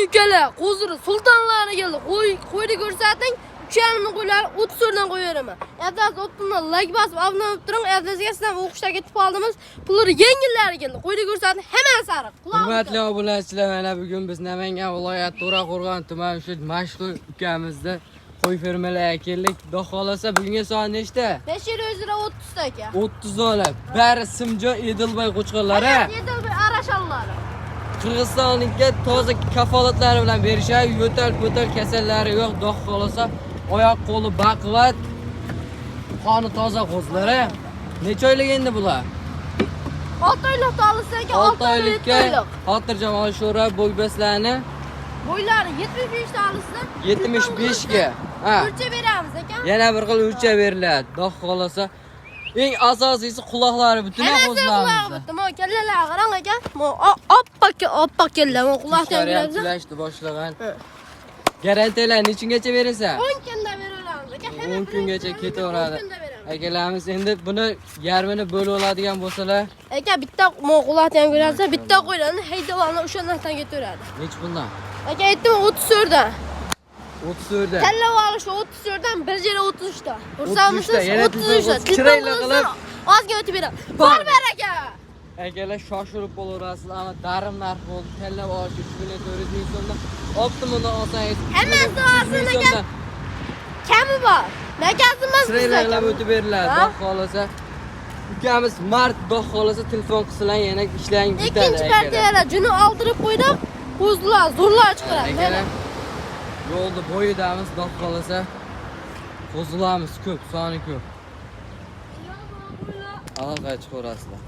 ukalar, qo'ziri, sultonlarni keldi. Qo'yni ko'rsating, ukamni qo'ylar 30 so'mdan qo'yaraman. Ertasi o'tdan lag bosib, avlanib turing. Ertasiga sizdan o'qishga ketib qoldimiz. Pullar yengillari keldi. Qo'yni ko'rsating, hamma sariq. Hurmatli obunachilar, mana bugun biz Namangan viloyati To'raqo'rg'on tumani shu mashhur ukamizda qo'y fermalariga keldik. Xudo xolasa bugungi soat nechta? 500 lira 30 ta aka. 30 dona. Bari Simjon Edilboy qo'chqonlari. Edilboy arashallari. Qirg'izistonlikka toza kafolatlari bilan berishadi. Yo'tal kasallari yo'q. Xudo xolasa oyoq qo'li baquvvat, qoni toza qo'zlari. Necha oylik endi bular? 6 oylik olsa aka, 6 oylikka xotirjam olishora bo'ybaslarni bo'ylari 75 ta olsa 75 ga. Ha. O'lcha beramiz aka. Yana bir xil o'lcha beriladi. Xudo xolasa eng asosiysi quloqlari butunlay qo'zlanadi. Mo kallalar qarang aka. Mo oppak kalla, mo quloqdan beramiz. Tilashni boshlagan. Garantiyalar nechungacha berasiz? 10 kunda beramiz aka. 10 kungacha ketaveradi. Akalarimiz endi buni yarmini bo'lib oladigan bo'lsalar, aka bitta mo quloqdan beramiz, bitta qo'ylarni haydavani o'shandan ketaveradi. nech bundan? Aka aytdim 30 so'rdan. 30 so'rdan. Kalla olish 30 so'rdan 1 jera 30 ta. Ursamisiz 30 ta. Chiroyli qilib ozga o'tib beramiz. Bor baraka. Akalar shoshilib bo'laverasizlar, ammo darim narx bo'ldi. Kalla olish 3.400 ming so'mdan. Optimundan olsangiz hammasi orasida kami bor. Nakazimiz chiroyli qilib o'tib beriladi. Xudo xolasa ukamiz mart, xudo xolasa telefon qilsalar yana ishlang bitadi. Ikkinchi partiyalar juni oldirib qo'ydim. Qo'zlar, zo'rlar chiqaradi. Akalar yo'lda bo'yidamiz, xudo xolasa qo'zlarimiz ko'p, soni ko'p. Aloqa chiqarasizlar.